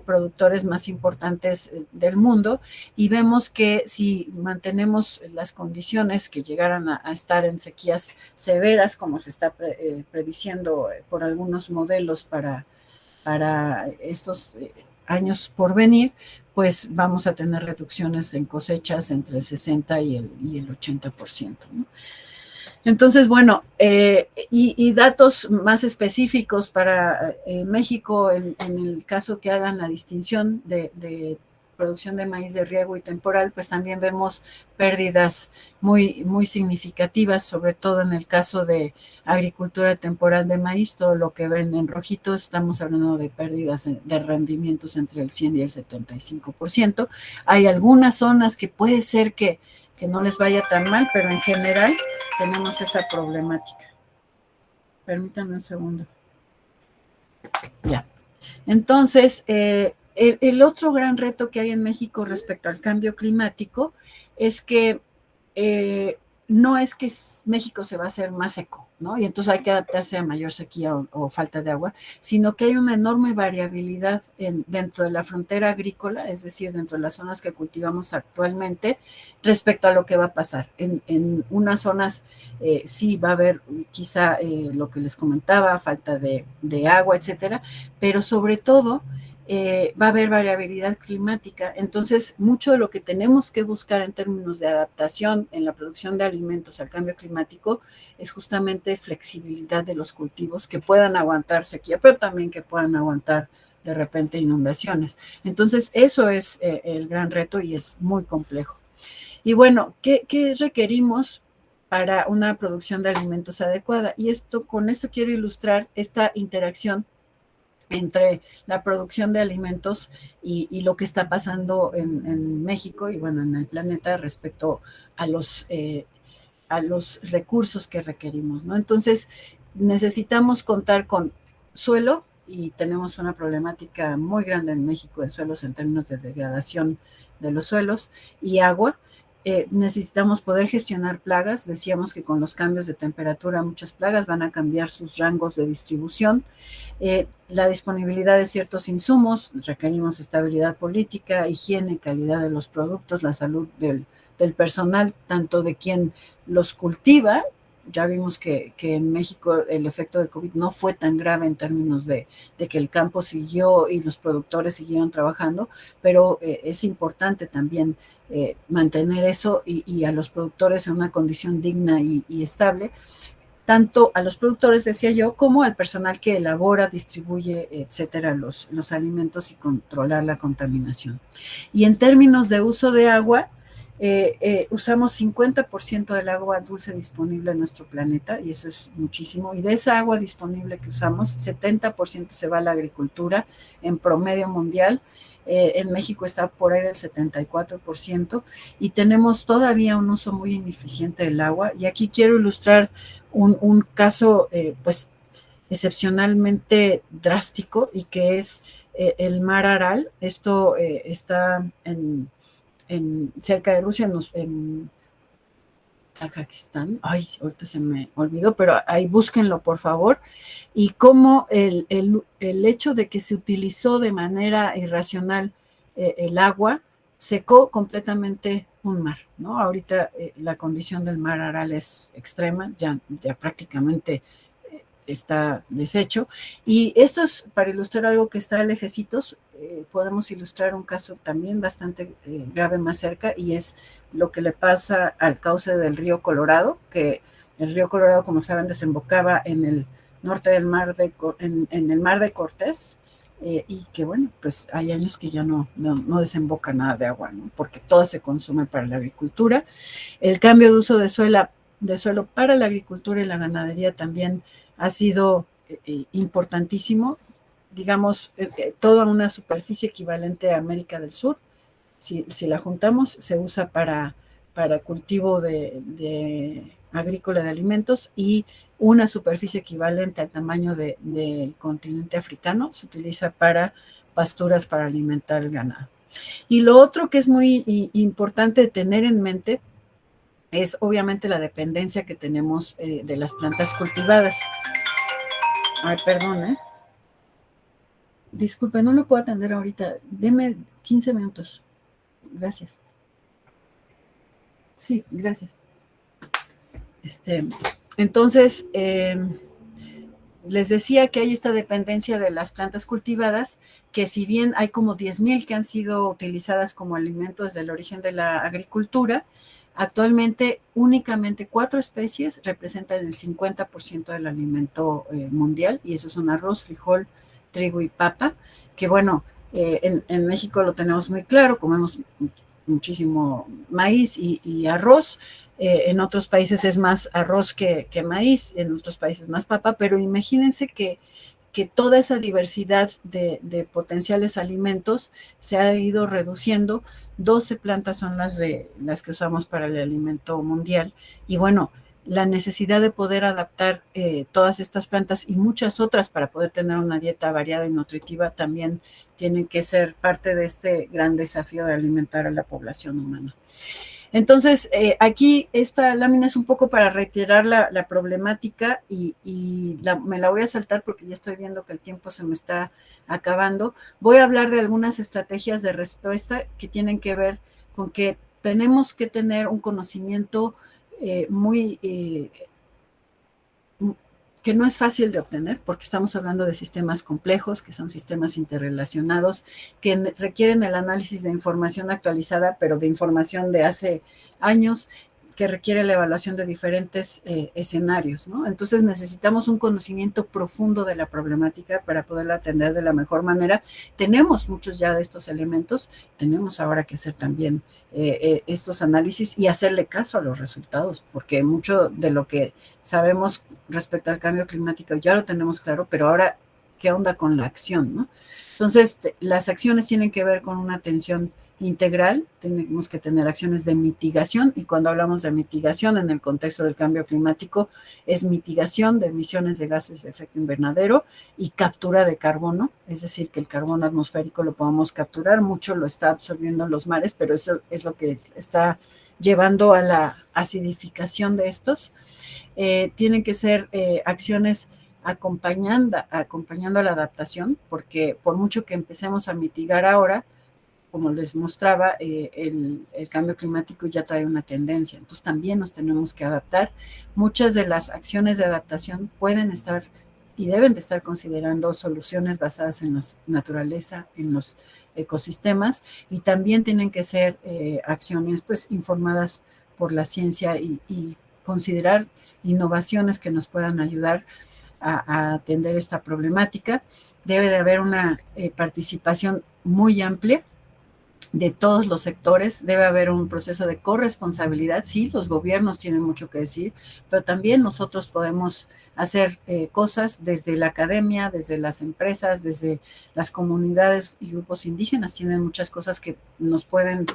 productores más importantes del mundo, y vemos que si mantenemos las condiciones que llegaran a estar en sequías severas, como se está prediciendo por algunos modelos para estos años por venir, pues vamos a tener reducciones en cosechas entre el 60 y el 80%, ¿no? Entonces, bueno, y datos más específicos para México, en el caso que hagan la distinción de producción de maíz de riego y temporal, pues también vemos pérdidas muy, muy significativas, sobre todo en el caso de agricultura temporal de maíz. Todo lo que ven en rojito, estamos hablando de pérdidas de rendimientos entre el 100 y el 75%. Hay algunas zonas que puede ser que no les vaya tan mal, pero en general tenemos esa problemática. Permítanme un segundo. Ya. Entonces, el otro gran reto que hay en México respecto al cambio climático es que no es que México se va a hacer más seco, ¿no? Y entonces hay que adaptarse a mayor sequía o falta de agua, sino que hay una enorme variabilidad dentro de la frontera agrícola, es decir, dentro de las zonas que cultivamos actualmente, respecto a lo que va a pasar. En unas zonas sí va a haber quizá lo que les comentaba, falta de agua, etcétera, pero sobre todo va a haber variabilidad climática. Entonces, mucho de lo que tenemos que buscar en términos de adaptación en la producción de alimentos al cambio climático es justamente flexibilidad de los cultivos que puedan aguantar sequía, pero también que puedan aguantar de repente inundaciones. Entonces, eso es el gran reto y es muy complejo. Y bueno, ¿qué requerimos para una producción de alimentos adecuada? Y con esto quiero ilustrar esta interacción entre la producción de alimentos y lo que está pasando en México y bueno, en el planeta respecto a los recursos que requerimos, ¿no? Entonces, necesitamos contar con suelo, y tenemos una problemática muy grande en México en suelos en términos de degradación de los suelos, y agua. Necesitamos poder gestionar plagas. Decíamos que con los cambios de temperatura muchas plagas van a cambiar sus rangos de distribución. La disponibilidad de ciertos insumos, requerimos estabilidad política, higiene, calidad de los productos, la salud del personal, tanto de quien los cultiva. Ya vimos que en México el efecto del COVID no fue tan grave en términos de que el campo siguió y los productores siguieron trabajando, pero es importante también mantener eso y a los productores en una condición digna y estable, tanto a los productores, decía yo, como al personal que elabora, distribuye, etcétera, los alimentos, y controlar la contaminación. Y en términos de uso de agua, usamos 50% del agua dulce disponible en nuestro planeta, y eso es muchísimo, y de esa agua disponible que usamos, 70% se va a la agricultura en promedio mundial. En México está por ahí del 74%, y tenemos todavía un uso muy ineficiente del agua. Y aquí quiero ilustrar un caso pues excepcionalmente drástico, y que es el mar Aral. Esto está cerca de Rusia, en Kazajistán. Ay, ahorita se me olvidó, pero ahí búsquenlo, por favor. Y cómo el hecho de que se utilizó de manera irracional el agua secó completamente un mar, ¿no? Ahorita la condición del mar Aral es extrema, ya prácticamente está deshecho. Y esto es para ilustrar algo que está lejecitos. podemos ilustrar un caso también bastante grave más cerca, y es lo que le pasa al cauce del río Colorado, que el río Colorado, como saben, desembocaba en el norte del mar en el mar de Cortés, y que bueno, pues hay años que ya no desemboca nada de agua, ¿no? Porque todo se consume para la agricultura. El cambio de uso de suelo para la agricultura y la ganadería también ha sido importantísimo. Digamos, toda una superficie equivalente a América del Sur, si la juntamos, se usa para cultivo de agrícola de alimentos, y una superficie equivalente al tamaño del continente africano se utiliza para pasturas para alimentar el ganado. Y lo otro que es muy importante tener en mente es obviamente la dependencia que tenemos de las plantas cultivadas. Ay, perdón, disculpe, no lo puedo atender ahorita. Deme 15 minutos. Gracias. Sí, gracias. Entonces, les decía que hay esta dependencia de las plantas cultivadas, que si bien hay como 10,000 que han sido utilizadas como alimento desde el origen de la agricultura, actualmente únicamente 4 especies representan el 50% del alimento mundial, y eso son arroz, frijol, trigo y papa, que bueno, en México lo tenemos muy claro, comemos muchísimo maíz y arroz. En otros países es más arroz que maíz, en otros países más papa, pero imagínense que toda esa diversidad de potenciales alimentos se ha ido reduciendo. 12 plantas son las que usamos para el alimento mundial, y bueno, la necesidad de poder adaptar todas estas plantas y muchas otras para poder tener una dieta variada y nutritiva también tienen que ser parte de este gran desafío de alimentar a la población humana. Entonces, aquí esta lámina es un poco para reiterar la problemática, y me la voy a saltar porque ya estoy viendo que el tiempo se me está acabando. Voy a hablar de algunas estrategias de respuesta que tienen que ver con que tenemos que tener un conocimiento que no es fácil de obtener, porque estamos hablando de sistemas complejos, que son sistemas interrelacionados, que requieren el análisis de información actualizada, pero de información de hace años, que requiere la evaluación de diferentes escenarios, ¿no? Entonces necesitamos un conocimiento profundo de la problemática para poderla atender de la mejor manera. Tenemos muchos ya de estos elementos, tenemos ahora que hacer también estos análisis y hacerle caso a los resultados, porque mucho de lo que sabemos respecto al cambio climático ya lo tenemos claro, pero ahora, ¿qué onda con la acción, no? Entonces, las acciones tienen que ver con una atención integral, tenemos que tener acciones de mitigación, y cuando hablamos de mitigación en el contexto del cambio climático, es mitigación de emisiones de gases de efecto invernadero y captura de carbono, es decir, que el carbono atmosférico lo podamos capturar, mucho lo está absorbiendo los mares, pero eso es lo que está llevando a la acidificación de estos. Tienen que ser acciones acompañando a la adaptación, porque por mucho que empecemos a mitigar ahora, como les mostraba, el cambio climático ya trae una tendencia, entonces también nos tenemos que adaptar. Muchas de las acciones de adaptación pueden estar y deben de estar considerando soluciones basadas en la naturaleza, en los ecosistemas, y también tienen que ser acciones pues informadas por la ciencia y considerar innovaciones que nos puedan ayudar a atender esta problemática. Debe de haber una participación muy amplia de todos los sectores, debe haber un proceso de corresponsabilidad. Sí, los gobiernos tienen mucho que decir, pero también nosotros podemos hacer cosas desde la academia, desde las empresas, desde las comunidades y grupos indígenas, tienen muchas cosas que nos pueden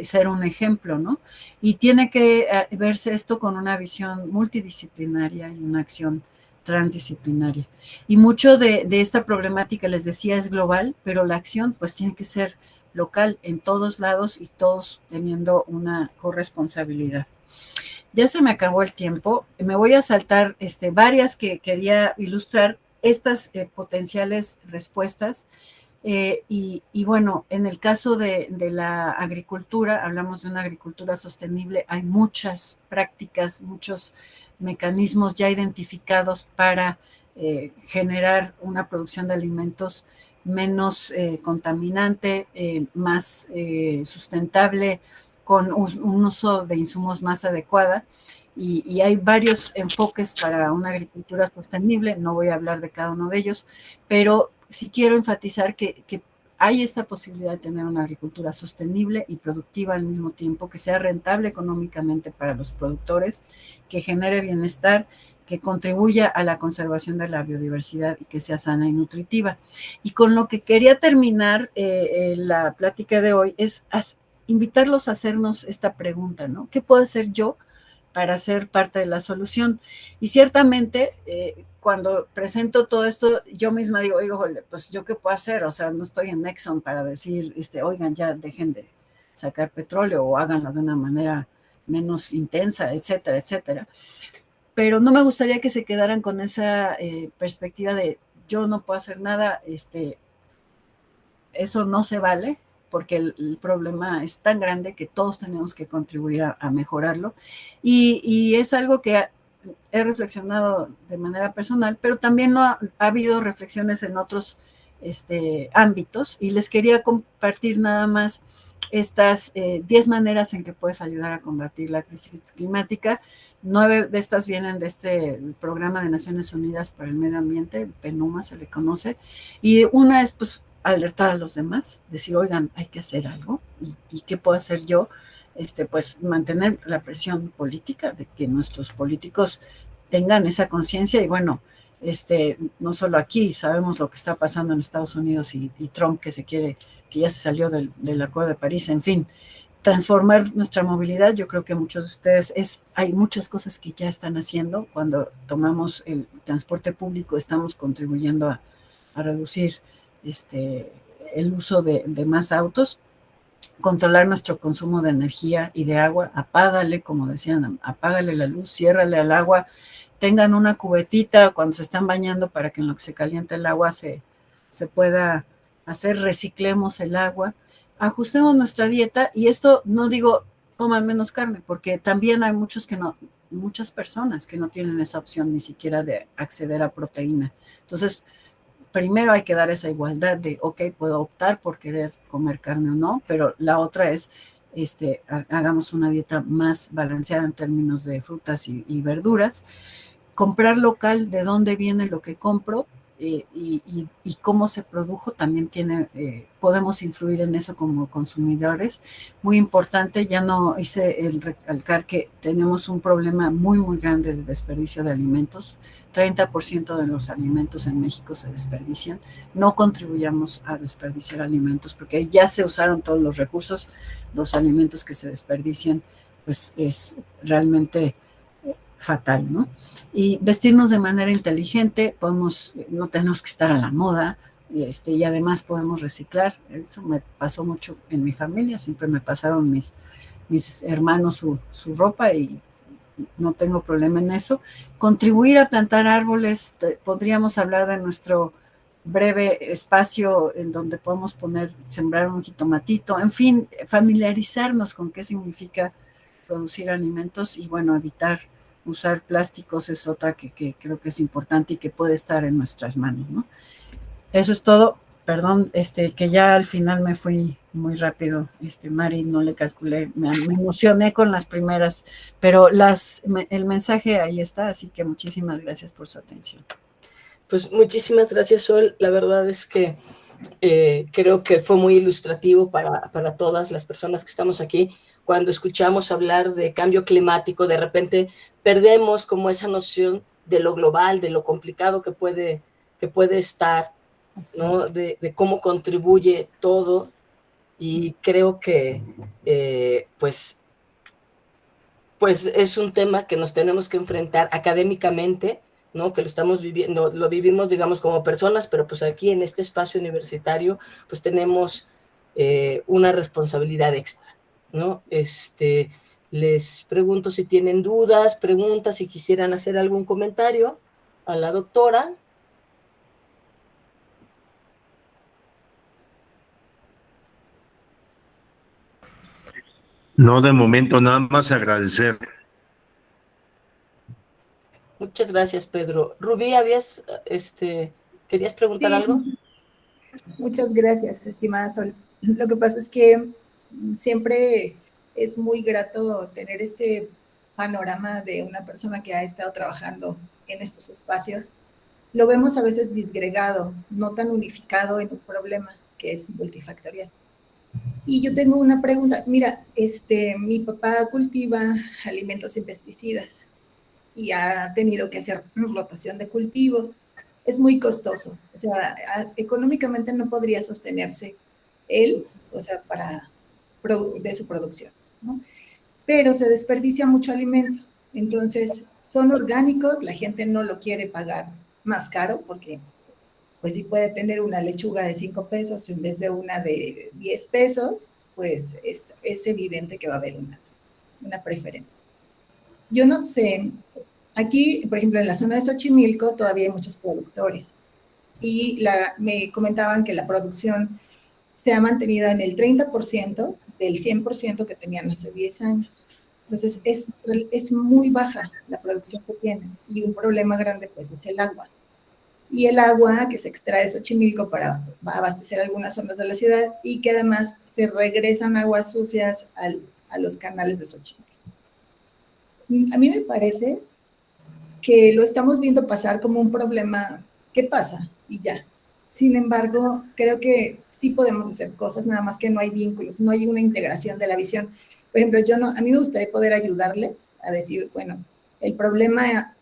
ser un ejemplo, ¿no? Y tiene que verse esto con una visión multidisciplinaria y una acción transdisciplinaria. Y mucho de esta problemática, les decía, es global, pero la acción pues tiene que ser local en todos lados y todos teniendo una corresponsabilidad. Ya se me acabó el tiempo, me voy a saltar varias que quería ilustrar estas potenciales respuestas. Y bueno, en el caso de la agricultura, hablamos de una agricultura sostenible, hay muchas prácticas, muchos mecanismos ya identificados para generar una producción de alimentos menos contaminante, más sustentable, con un uso de insumos más adecuada. Y hay varios enfoques para una agricultura sostenible, no voy a hablar de cada uno de ellos, pero sí quiero enfatizar que hay esta posibilidad de tener una agricultura sostenible y productiva al mismo tiempo, que sea rentable económicamente para los productores, que genere bienestar, que contribuya a la conservación de la biodiversidad y que sea sana y nutritiva. Y con lo que quería terminar la plática de hoy es invitarlos a hacernos esta pregunta, ¿no? ¿Qué puedo hacer yo para ser parte de la solución? Y ciertamente, cuando presento todo esto, yo misma digo, oiga, pues yo qué puedo hacer, o sea, no estoy en Exxon para decir, oigan, ya dejen de sacar petróleo o háganlo de una manera menos intensa, etcétera, etcétera. Pero no me gustaría que se quedaran con esa perspectiva de yo no puedo hacer nada, eso no se vale, porque el problema es tan grande que todos tenemos que contribuir a mejorarlo. Y es algo que he reflexionado de manera personal, pero también ha habido reflexiones en otros ámbitos, y les quería compartir nada más estas 10 maneras en que puedes ayudar a combatir la crisis climática. 9 de estas vienen de este programa de Naciones Unidas para el Medio Ambiente, PNUMA se le conoce, y una es pues alertar a los demás, decir, oigan, hay que hacer algo, y qué puedo hacer yo, pues mantener la presión política de que nuestros políticos tengan esa conciencia. Y bueno, no solo aquí, sabemos lo que está pasando en Estados Unidos y Trump que ya se salió del Acuerdo de París, en fin, transformar nuestra movilidad. Yo creo que muchos de ustedes, hay muchas cosas que ya están haciendo. Cuando tomamos el transporte público, estamos contribuyendo a reducir el uso de más autos, controlar nuestro consumo de energía y de agua. Apágale, como decían, apágale la luz, ciérrale al agua, tengan una cubetita cuando se están bañando para que en lo que se calienta el agua se pueda hacer, reciclemos el agua, ajustemos nuestra dieta. Y esto no digo coman menos carne, porque también hay muchas personas que no tienen esa opción ni siquiera de acceder a proteína. Entonces, primero hay que dar esa igualdad de, ok, puedo optar por querer comer carne o no, pero la otra es, hagamos una dieta más balanceada en términos de frutas y verduras. Comprar local, de dónde viene lo que compro, y cómo se produjo, también podemos influir en eso como consumidores. Muy importante, ya no hice el recalcar que tenemos un problema muy, muy grande de desperdicio de alimentos. 30% de los alimentos en México se desperdician. No contribuyamos a desperdiciar alimentos, porque ya se usaron todos los recursos. Los alimentos que se desperdician, pues es realmente fatal, ¿no? Y vestirnos de manera inteligente, no tenemos que estar a la moda, y además podemos reciclar. Eso me pasó mucho en mi familia, siempre me pasaron mis hermanos su ropa y no tengo problema en eso. Contribuir a plantar árboles, podríamos hablar de nuestro breve espacio en donde podemos sembrar un jitomatito, en fin, familiarizarnos con qué significa producir alimentos. Y bueno, evitar usar plásticos es otra que creo que es importante y que puede estar en nuestras manos, ¿no? Eso es todo. Perdón, que ya al final me fui muy rápido, Mari, no le calculé, me emocioné con las primeras, pero el mensaje ahí está, así que muchísimas gracias por su atención. Pues muchísimas gracias, Sol. La verdad es que creo que fue muy ilustrativo para todas las personas que estamos aquí. Cuando escuchamos hablar de cambio climático, de repente perdemos como esa noción de lo global, de lo complicado que puede estar, ¿no? De cómo contribuye todo. Y creo que pues es un tema que nos tenemos que enfrentar académicamente, ¿no? Que lo estamos viviendo, lo vivimos, digamos, como personas, pero pues aquí en este espacio universitario, pues tenemos una responsabilidad extra, ¿no? Les pregunto si tienen dudas, preguntas, si quisieran hacer algún comentario a la doctora. No, de momento nada más agradecer. Muchas gracias, Pedro. Rubí, ¿querías preguntar Sí, algo? Muchas gracias, estimada Sol. Lo que pasa es que siempre es muy grato tener este panorama de una persona que ha estado trabajando en estos espacios. Lo vemos a veces disgregado, no tan unificado en un problema que es multifactorial. Y yo tengo una pregunta. Mira, mi papá cultiva alimentos sin pesticidas y ha tenido que hacer rotación de cultivo. Es muy costoso, o sea, económicamente no podría sostenerse él, o sea, de su producción, ¿no? Pero se desperdicia mucho alimento. Entonces, son orgánicos, la gente no lo quiere pagar más caro porque pues si puede tener una lechuga de 5 pesos en vez de una de 10 pesos, pues es evidente que va a haber una preferencia. Yo no sé, aquí, por ejemplo, en la zona de Xochimilco todavía hay muchos productores y me comentaban que la producción se ha mantenido en el 30% del 100% que tenían hace 10 años. Entonces, es muy baja la producción que tienen y un problema grande pues es el agua. Y el agua que se extrae de Xochimilco para abastecer algunas zonas de la ciudad y que además se regresan aguas sucias a los canales de Xochimilco. A mí me parece que lo estamos viendo pasar como un problema que pasa y ya. Sin embargo, creo que sí podemos hacer cosas, nada más que no hay vínculos, no hay una integración de la visión. Por ejemplo, a mí me gustaría poder ayudarles a decir, bueno, el problema,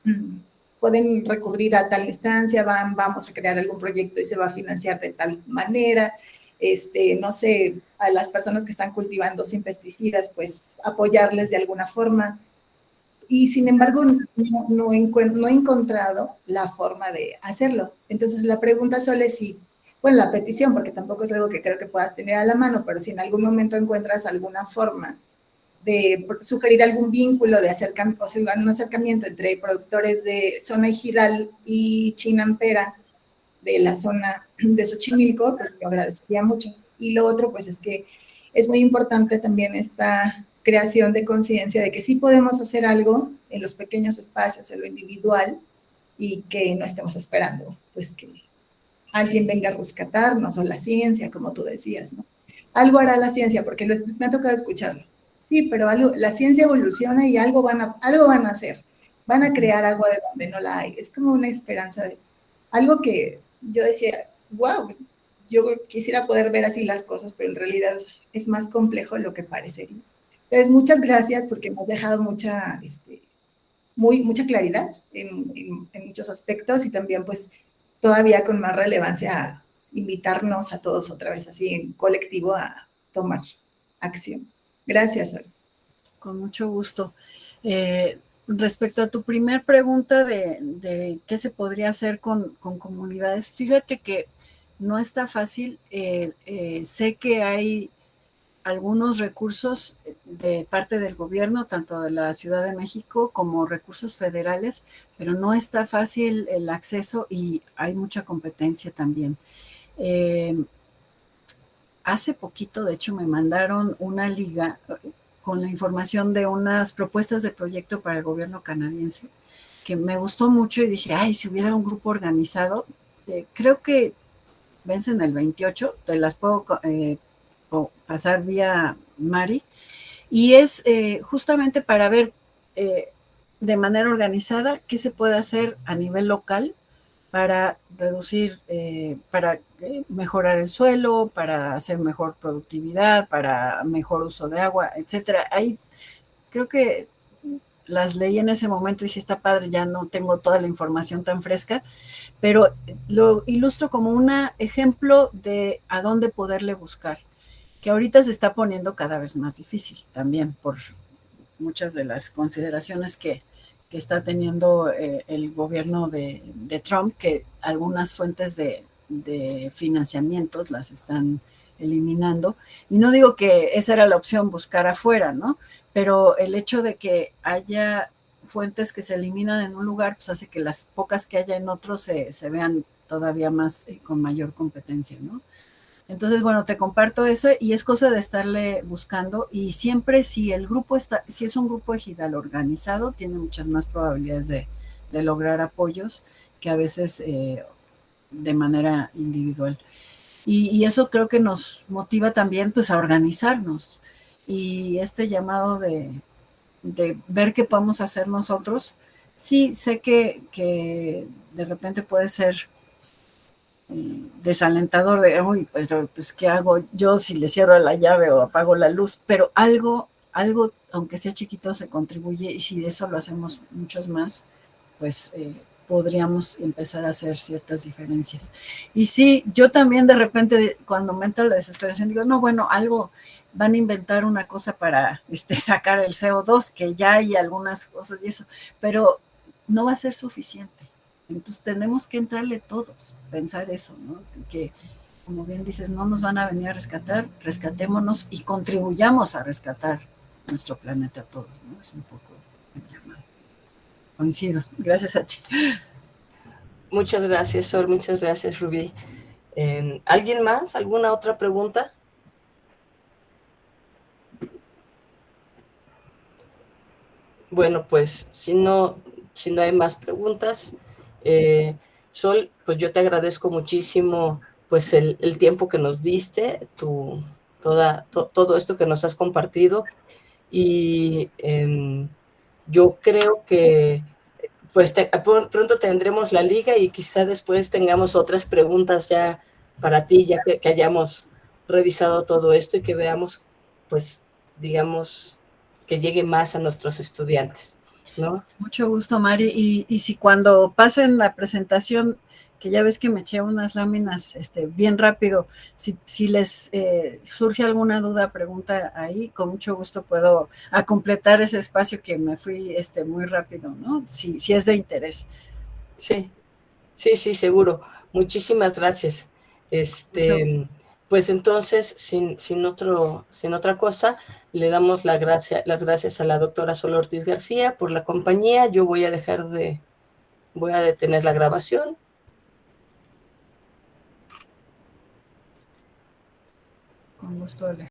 pueden recurrir a tal instancia, vamos a crear algún proyecto y se va a financiar de tal manera, no sé, a las personas que están cultivando sin pesticidas, pues apoyarles de alguna forma. Y sin embargo, no he encontrado la forma de hacerlo. Entonces, la pregunta solo es si, bueno, la petición, porque tampoco es algo que creo que puedas tener a la mano, pero si en algún momento encuentras alguna forma de sugerir algún vínculo, de o sea, un acercamiento entre productores de zona ejidal y Chinampera, de la zona de Xochimilco, pues yo agradecería mucho. Y lo otro, pues es que es muy importante también esta creación de conciencia de que sí podemos hacer algo en los pequeños espacios, en lo individual, y que no estemos esperando, pues que alguien venga a rescatarnos, o la ciencia, como tú decías, ¿no? Algo hará la ciencia, porque me ha tocado escucharlo. Sí, pero la ciencia evoluciona y algo van a hacer. Van a crear agua de donde no la hay. Es como una esperanza de algo que yo decía, wow, yo quisiera poder ver así las cosas, pero en realidad es más complejo de lo que parecería. Entonces, muchas gracias porque me has dejado mucha claridad en muchos aspectos y también pues todavía con más relevancia invitarnos a todos otra vez así en colectivo a tomar acción. Gracias, Sol. Con mucho gusto. Respecto a tu primer pregunta de qué se podría hacer con comunidades, fíjate que no está fácil. Sé que hay algunos recursos de parte del gobierno, tanto de la Ciudad de México como recursos federales, pero no está fácil el acceso y hay mucha competencia también. Hace poquito, de hecho, me mandaron una liga con la información de unas propuestas de proyecto para el gobierno canadiense, que me gustó mucho y dije, ay, si hubiera un grupo organizado, creo que vencen el 28, te las puedo pasar vía Mari, y es justamente para ver de manera organizada qué se puede hacer a nivel local para reducir, para mejorar el suelo, para hacer mejor productividad, para mejor uso de agua, etcétera. Ahí creo que las leí en ese momento y dije, está padre, ya no tengo toda la información tan fresca, pero lo ilustro como un ejemplo de a dónde poderle buscar, que ahorita se está poniendo cada vez más difícil también por muchas de las consideraciones que está teniendo el gobierno de Trump, que algunas fuentes de financiamientos las están eliminando. Y no digo que esa era la opción, buscar afuera, ¿no? Pero el hecho de que haya fuentes que se eliminan en un lugar, pues hace que las pocas que haya en otros se vean todavía más con mayor competencia, ¿no? Entonces, bueno, te comparto eso y es cosa de estarle buscando y siempre si el grupo si es un grupo ejidal organizado, tiene muchas más probabilidades de lograr apoyos que a veces de manera individual. Y eso creo que nos motiva también pues a organizarnos. Y este llamado de ver qué podemos hacer nosotros, sí sé que de repente puede ser desalentador de, uy, pues, ¿qué hago yo si le cierro la llave o apago la luz? Pero algo, aunque sea chiquito, se contribuye, y si de eso lo hacemos muchos más, pues podríamos empezar a hacer ciertas diferencias. Y sí, yo también de repente, cuando me entra la desesperación, digo, no, bueno, algo, van a inventar una cosa para sacar el CO2, que ya hay algunas cosas y eso, pero no va a ser suficiente. Entonces tenemos que entrarle todos, pensar eso, ¿no? Que, como bien dices, no nos van a venir a rescatar, rescatémonos y contribuyamos a rescatar nuestro planeta todos, ¿no? Es un poco el llamado. Coincido, gracias a ti. Muchas gracias, Sol, muchas gracias, Rubí. ¿Alguien más? ¿Alguna otra pregunta? Bueno, pues si no hay más preguntas, Sol, pues yo te agradezco muchísimo pues el tiempo que nos diste, todo esto que nos has compartido, y yo creo que pues pronto tendremos la liga y quizá después tengamos otras preguntas ya para ti, ya que hayamos revisado todo esto y que veamos, pues, digamos, que llegue más a nuestros estudiantes, ¿no? Mucho gusto, Mari. Y si cuando pasen la presentación, que ya ves que me eché unas láminas bien rápido, si les surge alguna duda, pregunta ahí, con mucho gusto puedo completar ese espacio que me fui muy rápido, ¿no? Si es de interés. Sí, seguro. Muchísimas gracias. Pues entonces, sin otra cosa, le damos las gracias a la doctora Sol Ortiz García por la compañía. Yo voy a detener la grabación. Con gusto, Ale.